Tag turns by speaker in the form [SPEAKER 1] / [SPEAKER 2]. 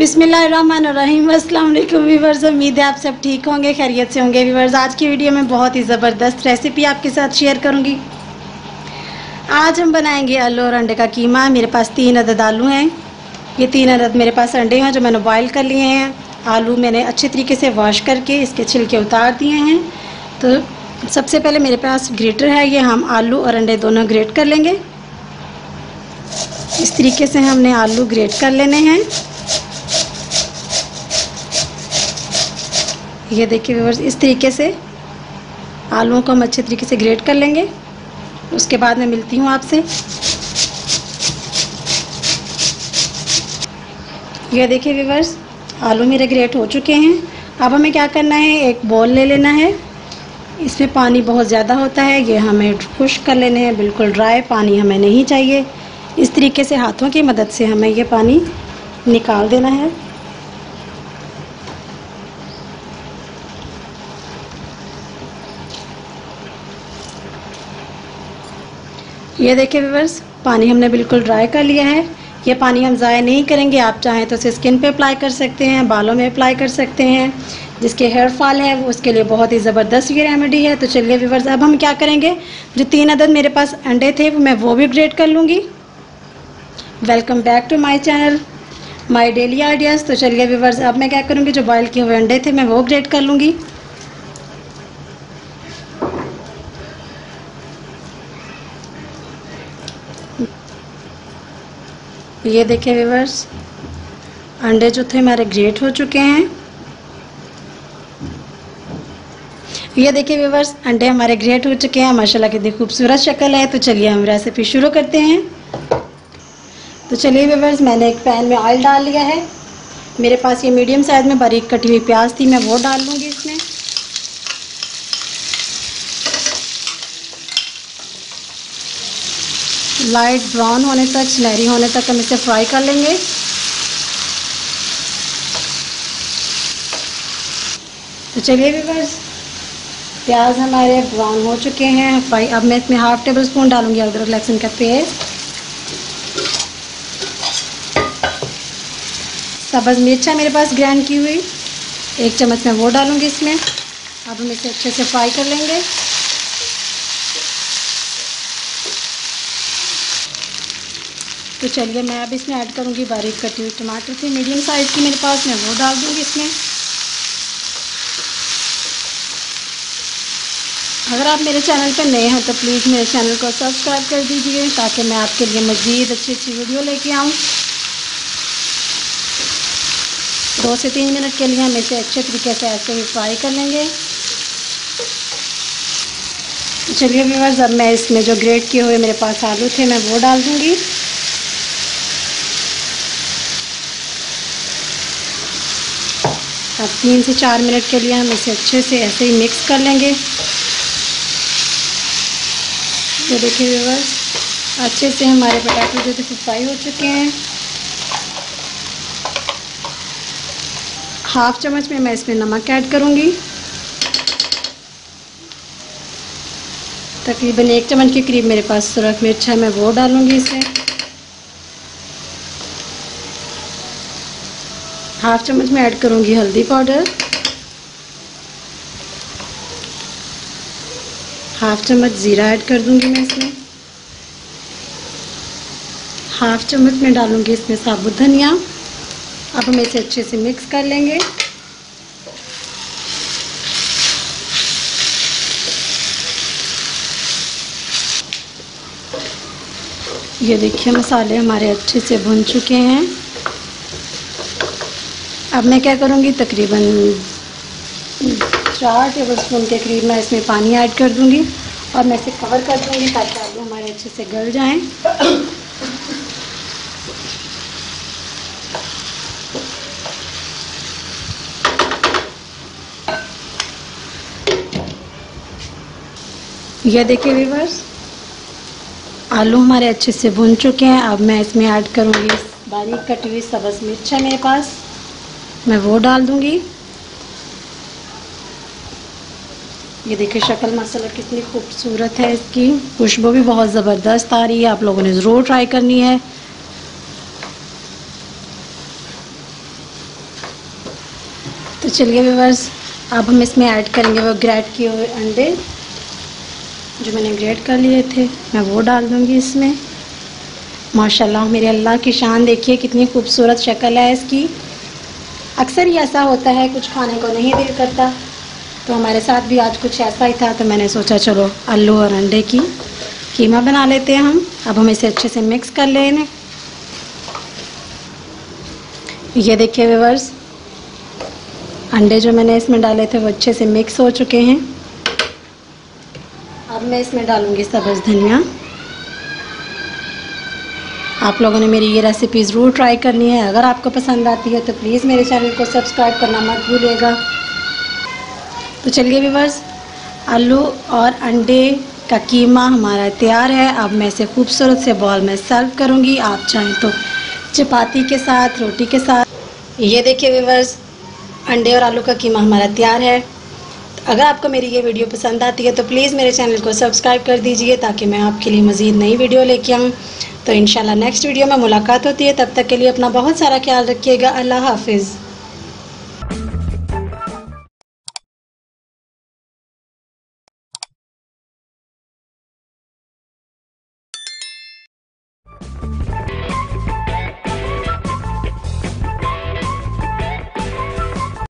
[SPEAKER 1] बिस्मिल्लाहिर्रहमानिर्रहीम। अस्सलाम वालेकुम व्यूअर्स, उम्मीद है आप सब ठीक होंगे, खैरियत से होंगे। व्यूअर्स, आज की वीडियो में बहुत ही ज़बरदस्त रेसिपी आपके साथ शेयर करूंगी। आज हम बनाएंगे आलू और अंडे का कीमा। मेरे पास 3 अदद आलू हैं। ये 3 अदद मेरे पास अंडे हैं जो मैंने बॉईल कर लिए हैं। आलू मैंने अच्छे तरीके से वॉश करके इसके छिलके उतार दिए हैं। तो सबसे पहले मेरे पास ग्रेटर है, ये हम आलू और अंडे दोनों ग्रेट कर लेंगे। इस तरीके से हमने आलू ग्रेट कर लेने हैं। ये देखिए व्यूअर्स, इस तरीके से आलूओं को हम अच्छे तरीके से ग्रेट कर लेंगे। उसके बाद मैं मिलती हूँ आपसे। ये देखिए व्यूअर्स, आलू मेरे ग्रेट हो चुके हैं। अब हमें क्या करना है, एक बॉल ले लेना है। इसमें पानी बहुत ज़्यादा होता है, ये हमें खुश्क कर लेने हैं। बिल्कुल ड्राई पानी हमें नहीं चाहिए। इस तरीके से हाथों की मदद से हमें ये पानी निकाल देना है। ये देखिए व्यूअर्स, पानी हमने बिल्कुल ड्राई कर लिया है। ये पानी हम ज़ाया नहीं करेंगे। आप चाहें तो इसे स्किन पे अप्लाई कर सकते हैं, बालों में अप्लाई कर सकते हैं। जिसके हेयर फॉल है वो उसके लिए बहुत ही ज़बरदस्त ये रेमेडी है। तो चलिए व्यूअर्स, अब हम क्या करेंगे, जो 3 अदद मेरे पास अंडे थे मैं वो भी ग्रेट कर लूँगी। Welcome back to my channel my daily ideas. तो चलिए व्यूअर्स, अब मैं क्या करूँगी, जो बॉयल किए हुए अंडे थे मैं वो ग्रेट कर लूँगी। ये देखिए व्यूअर्स, अंडे जो थे हमारे ग्रेट हो चुके हैं। ये देखिए व्यूअर्स, अंडे हमारे ग्रेट हो चुके हैं। माशाल्लाह कितनी खूबसूरत शक्ल है। तो चलिए हम रेसिपी शुरू करते हैं। तो चलिए व्यूअर्स, मैंने एक पैन में ऑयल डाल लिया है। मेरे पास ये मीडियम साइज़ में बारीक कटी हुई प्याज थी, मैं वो डाल लूँगी इसमें। लाइट ब्राउन होने तक, सुनहरी होने तक हम इसे फ्राई कर लेंगे। तो चलिए व्यूअर्स, प्याज हमारे ब्राउन हो चुके हैं फ्राई। अब मैं इसमें 1/2 टेबल स्पून डालूंगी अदरक लहसुन का पेस्ट। सब्ज़ मिर्च है मेरे पास ग्राइंड की हुई, 1 चम्मच मैं वो डालूंगी इसमें। अब हम इसे अच्छे से फ्राई कर लेंगे। तो चलिए मैं अब इसमें ऐड करूंगी बारीक कटी हुई टमाटर थी मीडियम साइज़ की मेरे पास, मैं वो डाल दूंगी इसमें। अगर आप मेरे चैनल पर नए हैं तो प्लीज़ मेरे चैनल को सब्सक्राइब कर दीजिए, ताकि मैं आपके लिए मज़ीद अच्छी अच्छी वीडियो लेके आऊँ। 2 से 3 मिनट के लिए हम इसे अच्छे तरीके से ऐसे ही फ्राई कर लेंगे। चलिए व्यूअर्स, अब मैं इसमें जो ग्रेट किए हुए मेरे पास आलू थे मैं वो डाल दूँगी। अब 3 से 4 मिनट के लिए हम इसे अच्छे से ऐसे ही मिक्स कर लेंगे। ये देखिए व्यूअर्स, अच्छे से हमारे पोटैटो जो थे फ्राई हो चुके हैं। 1/2 चम्मच में मैं इसमें नमक ऐड करूँगी। तकरीबन 1 चम्मच के करीब मेरे पास सुरख मिर्च है, मैं वो डालूँगी इसे। 1/2 चम्मच में ऐड करूँगी हल्दी पाउडर। 1/2 चम्मच ज़ीरा ऐड कर दूँगी मैं इसमें। 1/2 चम्मच में डालूँगी इसमें साबुत धनिया। अब हम इसे अच्छे से मिक्स कर लेंगे। ये देखिए मसाले हमारे अच्छे से भुन चुके हैं। अब मैं क्या करूँगी, तकरीबन 4 टेबलस्पून के करीब मैं इसमें पानी ऐड कर दूँगी और मैं इसे कवर कर दूँगी ताकि आलू हमारे अच्छे से गल जाएं। यह देखिए व्यूअर्स, आलू हमारे अच्छे से भुन चुके हैं। अब मैं इसमें ऐड करूँगी बारीक कटी हुई सब्ज़ मिर्च है मेरे पास, मैं वो डाल दूँगी। ये देखिए शक्ल माशाल्लाह कितनी खूबसूरत है, इसकी खुशबू भी बहुत ज़बरदस्त आ रही है। आप लोगों ने ज़रूर ट्राई करनी है। चलिए व्यूअर्स, अब हम इसमें ऐड करेंगे वो ग्रेट किए हुए अंडे जो मैंने ग्रेट कर लिए थे, मैं वो डाल दूँगी इसमें। माशाल्लाह मेरे अल्लाह की शान, देखिए कितनी खूबसूरत शक्ल है इसकी। अक्सर ही ऐसा होता है, कुछ खाने को नहीं दिल करता, तो हमारे साथ भी आज कुछ ऐसा ही था, तो मैंने सोचा चलो आलू और अंडे की कीमा बना लेते हैं हम। अब हम इसे अच्छे से मिक्स कर लें। ये देखिए व्यूअर्स, अंडे जो मैंने इसमें डाले थे वो अच्छे से मिक्स हो चुके हैं। अब मैं इसमें डालूँगी सब्ज़ धनिया। आप लोगों ने मेरी ये रेसिपी ज़रूर ट्राई करनी है। अगर आपको पसंद आती है तो प्लीज़ मेरे चैनल को सब्सक्राइब करना मत भूलिएगा। तो चलिए व्यूअर्स, आलू और अंडे का कीमा हमारा तैयार है। अब मैं इसे खूबसूरत से बॉल में सर्व करूँगी। आप चाहें तो चपाती के साथ, रोटी के साथ। ये देखिए व्यूअर्स, अंडे और आलू का कीमा हमारा तैयार है। अगर आपको मेरी ये वीडियो पसंद आती है तो प्लीज़ मेरे चैनल को सब्सक्राइब कर दीजिए, ताकि मैं आपके लिए मज़ीद नई वीडियो लेके आऊँ। तो इंशाल्लाह नेक्स्ट वीडियो में मुलाकात होती है। तब तक के लिए अपना बहुत सारा ख्याल रखिएगा। अल्लाह हाफिज़।